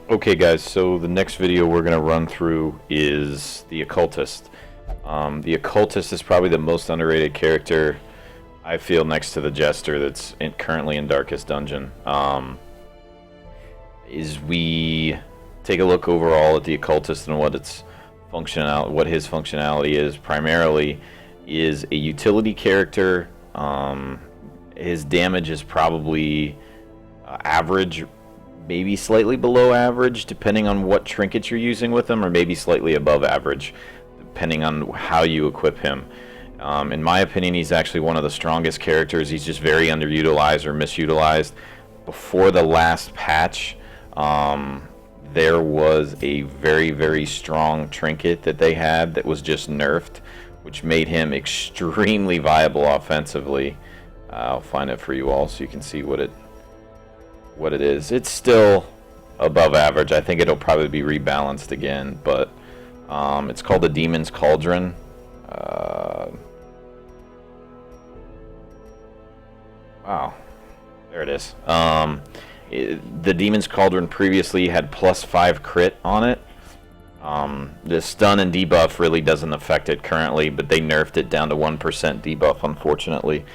Okay guys, so the next video we're going to run through is the Occultist. The Occultist is probably the most underrated character, I feel, next to the Jester that's currently in Darkest Dungeon. Is we take a look overall at the Occultist and what his functionality is. Primarily is a utility character. His damage is probably average, maybe slightly below average, depending on what trinkets you're using with him, or maybe slightly above average, depending on how you equip him. In my opinion, he's actually one of the strongest characters. He's just very underutilized or misutilized. Before the last patch, there was a very, very strong trinket that they had that was just nerfed, which made him extremely viable offensively. I'll find it for you all so you can see what it is. It's still above average. I think it'll probably be rebalanced again, but it's called the Demon's Cauldron. Wow, there it is. The Demon's Cauldron previously had +5 crit on it. The stun and debuff really doesn't affect it currently, but they nerfed it down to 1% debuff, unfortunately.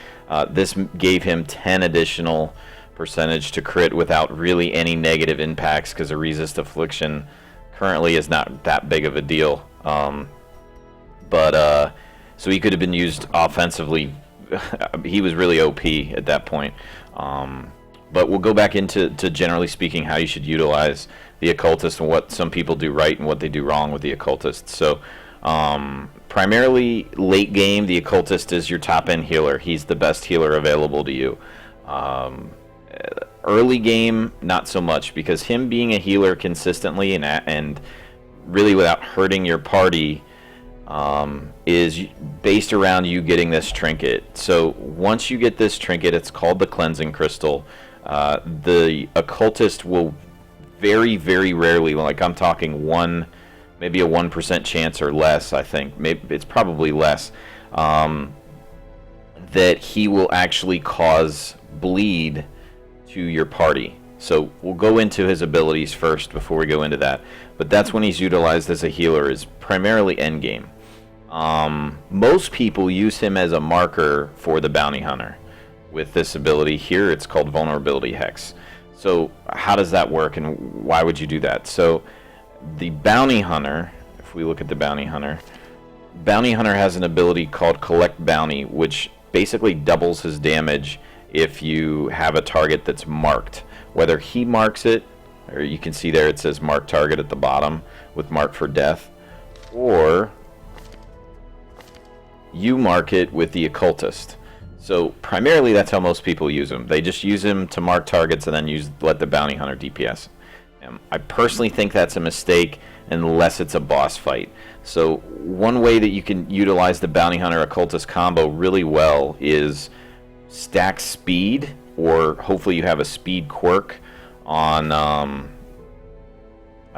This gave him 10 additional percentage to crit without really any negative impacts, because a resist affliction currently is not that big of a deal. So he could have been used offensively. He was really OP at that point. But we'll go back into generally speaking how you should utilize the Occultist and what some people do right and what they do wrong with the Occultist. So primarily late game, the Occultist is your top end healer. He's the best healer available to you. Early game, not so much, because him being a healer consistently and really without hurting your party is based around you getting this trinket. So once you get this trinket, it's called the Cleansing Crystal. The Occultist will very, very rarely, like I'm talking maybe a 1% chance or less, I think, maybe it's probably less, that he will actually cause bleed to your party. So we'll go into his abilities first before we go into that. But that's when he's utilized as a healer, is primarily endgame. Most people use him as a marker for the bounty hunter. With this ability here, it's called Vulnerability Hex. So how does that work, and why would you do that? So the bounty hunter, if we look at the bounty hunter has an ability called Collect Bounty, which basically doubles his damage if you have a target that's marked. Whether he marks it, or you can see there it says mark target at the bottom with mark for death, or you mark it with the Occultist. So primarily that's how most people use him. They just use him to mark targets and then let the bounty hunter DPS. I personally think that's a mistake unless it's a boss fight. So one way that you can utilize the bounty hunter Occultist combo really well is stack speed, or hopefully you have a speed quirk on, I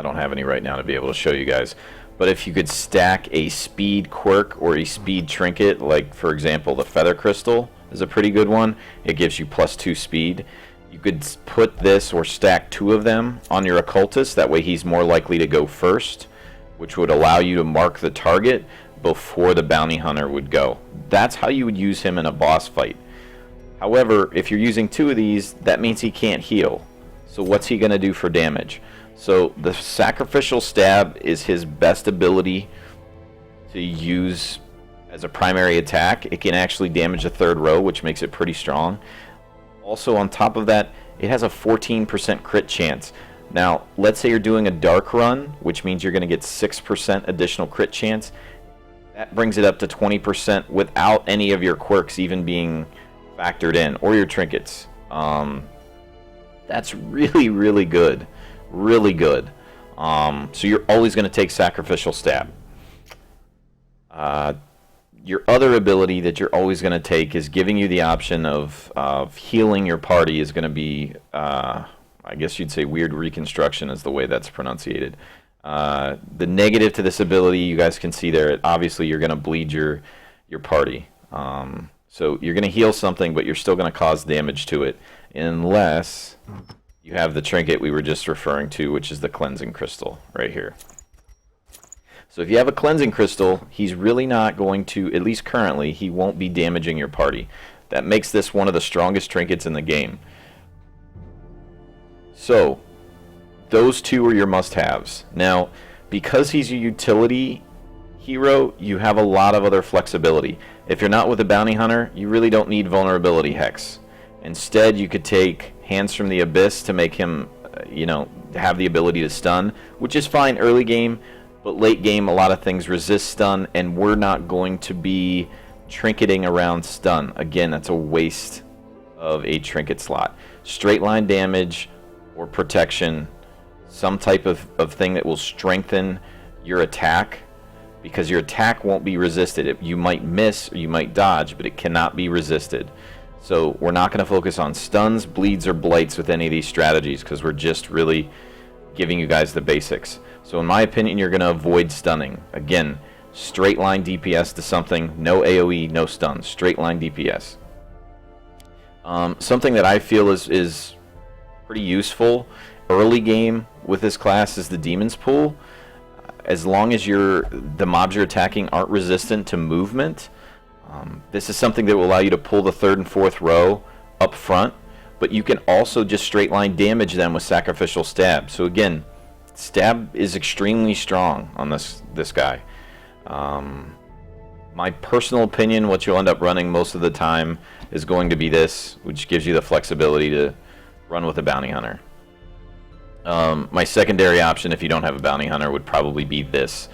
don't have any right now to be able to show you guys, but if you could stack a speed quirk or a speed trinket, like for example the Feather Crystal is a pretty good one, it gives you +2 speed. You could put this or stack 2 of them on your Occultist, that way he's more likely to go first, which would allow you to mark the target before the bounty hunter would go. That's how you would use him in a boss fight. However, if you're using 2 of these, that means he can't heal. So what's he going to do for damage? So the Sacrificial Stab is his best ability to use as a primary attack. It can actually damage the 3rd row, which makes it pretty strong. Also, on top of that, it has a 14% crit chance. Now, let's say you're doing a dark run, which means you're going to get 6% additional crit chance. That brings it up to 20% without any of your quirks even being factored in, or your trinkets. That's really, really good. Really good. So you're always going to take Sacrificial Stab. Your other ability that you're always going to take is giving you the option of healing your party, is going to be, I guess you'd say Weird Reconstruction is the way that's pronunciated. The negative to this ability, you guys can see there, obviously you're going to bleed your party. So you're going to heal something, but you're still going to cause damage to it, unless you have the trinket we were just referring to, which is the cleansing crystal right here. So if you have a cleansing crystal, he's really not going to, at least currently, he won't be damaging your party. That makes this one of the strongest trinkets in the game. So, those two are your must-haves. Now, because he's a utility hero, you have a lot of other flexibility. If you're not with a bounty hunter, you really don't need vulnerability hex. Instead, you could take Hands from the Abyss to make him, have the ability to stun, which is fine early game, but late game, a lot of things resist stun, and we're not going to be trinketing around stun. Again, that's a waste of a trinket slot. Straight line damage or protection, some type of thing that will strengthen your attack, because your attack won't be resisted. You might miss or you might dodge, but it cannot be resisted. So we're not going to focus on stuns, bleeds, or blights with any of these strategies, because we're just really giving you guys the basics. So in my opinion, you're going to avoid stunning. Again, straight line DPS to something, no AoE, no stun, straight line DPS. Something that I feel is pretty useful early game with this class is the Demon's Pool. As long as the mobs you're attacking aren't resistant to movement, this is something that will allow you to pull the 3rd and 4th row up front, but you can also just straight line damage them with Sacrificial Stab. So again, Stab is extremely strong on this guy. My personal opinion, what you'll end up running most of the time is going to be this, which gives you the flexibility to run with a bounty hunter. My secondary option, if you don't have a bounty hunter, would probably be this,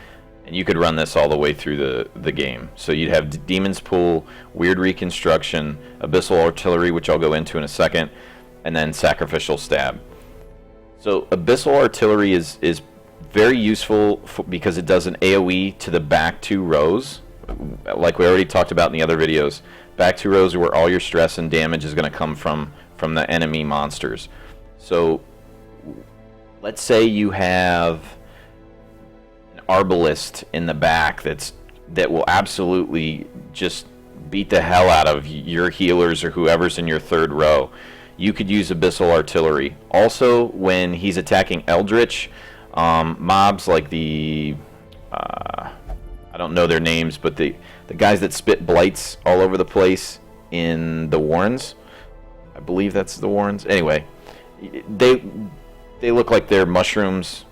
and you could run this all the way through the game. So you'd have Demon's Pool, Weird Reconstruction, Abyssal Artillery, which I'll go into in a second, and then Sacrificial Stab. So Abyssal Artillery is very useful because it does an AoE to the back 2 rows, like we already talked about in the other videos. Back 2 rows are where all your stress and damage is going to come from the enemy monsters. So let's say you have an Arbalist in the back that will absolutely just beat the hell out of your healers or whoever's in your 3rd row. You could use Abyssal Artillery. Also, when he's attacking Eldritch mobs like the I don't know their names, but the guys that spit blights all over the place in the Warrens, I believe that's the Warrens. Anyway, they look like they're mushrooms,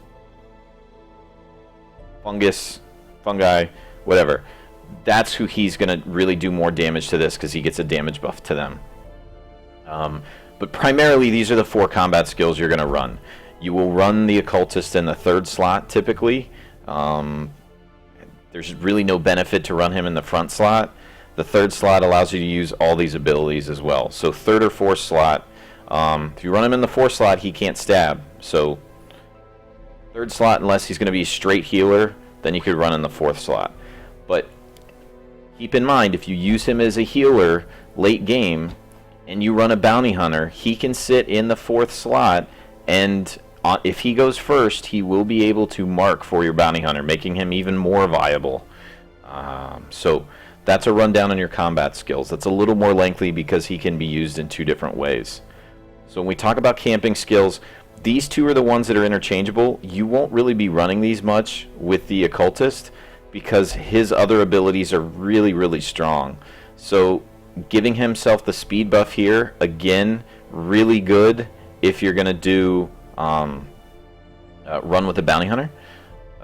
fungi, whatever. That's who he's going to really do more damage to this, because he gets a damage buff to them. But primarily, these are the 4 combat skills you're going to run. You will run the Occultist in the 3rd slot, typically. There's really no benefit to run him in the front slot. The 3rd slot allows you to use all these abilities as well. So 3rd or 4th slot, if you run him in the 4th slot, he can't stab. So 3rd slot, unless he's going to be a straight healer, then you could run in the 4th slot. But keep in mind, if you use him as a healer late game, and you run a bounty hunter, he can sit in the 4th slot, and if he goes first, he will be able to mark for your bounty hunter, making him even more viable. So that's a rundown on your combat skills. That's a little more lengthy because he can be used in 2 different ways. So when we talk about camping skills, these 2 are the ones that are interchangeable. You won't really be running these much with the Occultist because his other abilities are really, really strong. So giving himself the speed buff here, again, really good if you're going to do run with a bounty hunter.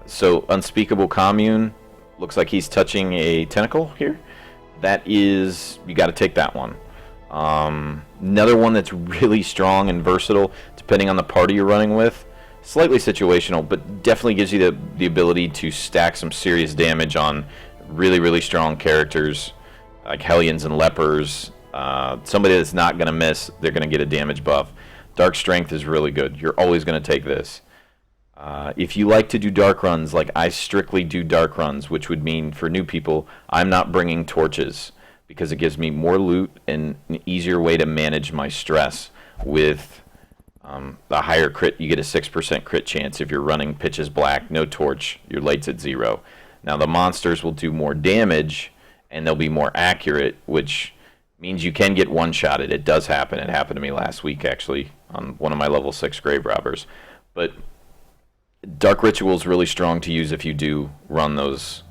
So Unspeakable Commune, looks like he's touching a tentacle here. That is, you got to take that one. Another one that's really strong and versatile, depending on the party you're running with. Slightly situational, but definitely gives you the ability to stack some serious damage on really, really strong characters like Hellions and Lepers. Somebody that's not going to miss, they're going to get a damage buff. Dark Strength is really good. You're always going to take this. If you like to do dark runs, like I strictly do dark runs, which would mean for new people, I'm not bringing torches because it gives me more loot and an easier way to manage my stress with the higher crit. You get a 6% crit chance if you're running Pitches Black, no torch, your light's at 0. Now the monsters will do more damage and they'll be more accurate, which means you can get one-shotted. It does happen. It happened to me last week, actually. on one of my level 6 grave robbers. But Dark Ritual is really strong to use if you do run those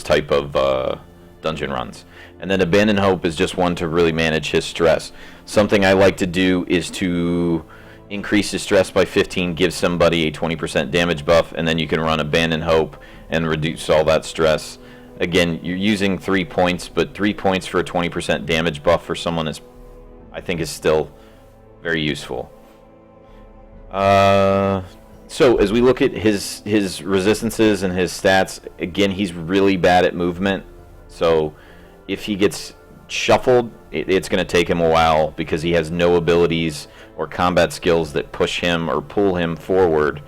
type of dungeon runs. And then Abandon Hope is just one to really manage his stress. Something I like to do is to increase his stress by 15, give somebody a 20% damage buff, and then you can run Abandon Hope and reduce all that stress. Again, you're using 3 points, but 3 points for a 20% damage buff for someone is, I think, is still very useful. So as we look at his resistances and his stats, again, he's really bad at movement. So if he gets shuffled, it's going to take him a while because he has no abilities or combat skills that push him or pull him forward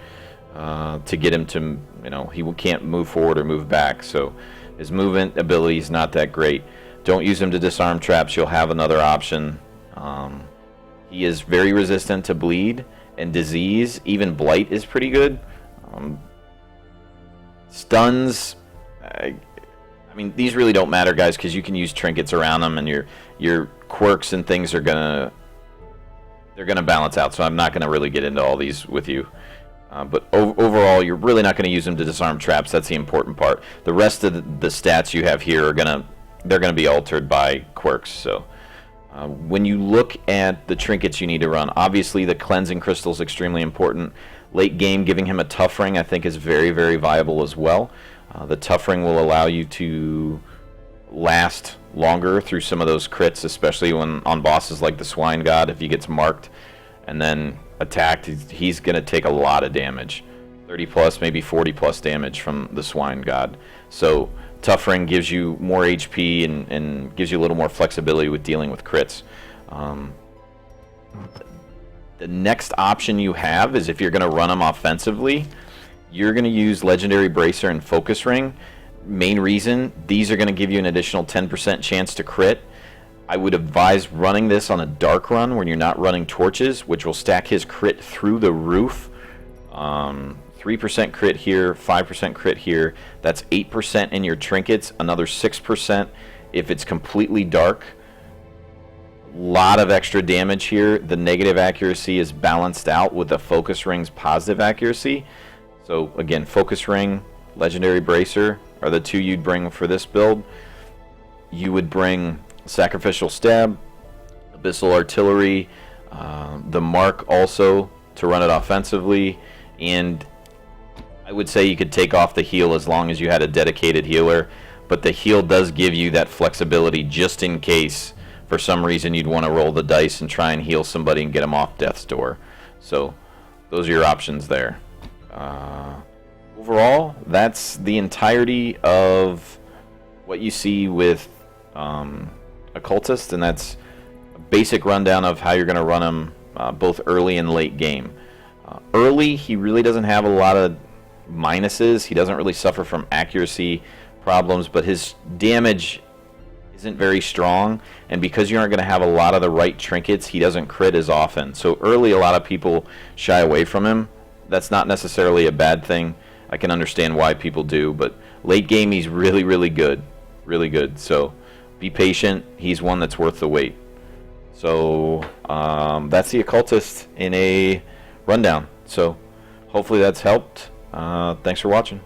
to get him to, he can't move forward or move back. So his movement ability is not that great. Don't use him to disarm traps. You'll have another option. He is very resistant to bleed and disease. Even blight is pretty good. Stuns, I mean, these really don't matter, guys, because you can use trinkets around them, and your quirks and things are gonna balance out. So I'm not gonna really get into all these with you. But overall, you're really not gonna use them to disarm traps. That's the important part. The rest of the stats you have here are they're gonna be altered by quirks. So when you look at the trinkets you need to run, obviously the cleansing crystal is extremely important. Late game, giving him a tough ring, I think, is very, very viable as well. The tough ring will allow you to last longer through some of those crits, especially when on bosses like the Swine God. If he gets marked and then attacked, he's going to take a lot of damage, 30 plus, maybe 40 plus damage from the Swine God. So tough ring gives you more HP and gives you a little more flexibility with dealing with crits. The next option you have is if you're going to run them offensively, you're going to use Legendary Bracer and Focus Ring. Main reason, these are going to give you an additional 10% chance to crit. I would advise running this on a dark run when you're not running torches, which will stack his crit through the roof. 3% crit here, 5% crit here. That's 8% in your trinkets, another 6% if it's completely dark. Lot of extra damage here. The negative accuracy is balanced out with the Focus Ring's positive accuracy. So again, Focus Ring, Legendary Bracer are the two you'd bring for this build. You would bring Sacrificial Stab, Abyssal Artillery, the Mark also to run it offensively, and I would say you could take off the heal as long as you had a dedicated healer, but the heal does give you that flexibility just in case for some reason you'd want to roll the dice and try and heal somebody and get them off death's door. So those are your options there. Overall, that's the entirety of what you see with Occultist, and that's a basic rundown of how you're going to run him both early and late game. Early, he really doesn't have a lot of minuses. He doesn't really suffer from accuracy problems, but his damage isn't very strong, and because you aren't going to have a lot of the right trinkets, he doesn't crit as often. So early, a lot of people shy away from him. That's not necessarily a bad thing. I can understand why people do, but late game, he's really, really good. Really good. So be patient. He's one that's worth the wait. So that's the Occultist in a rundown. So hopefully that's helped. Thanks for watching.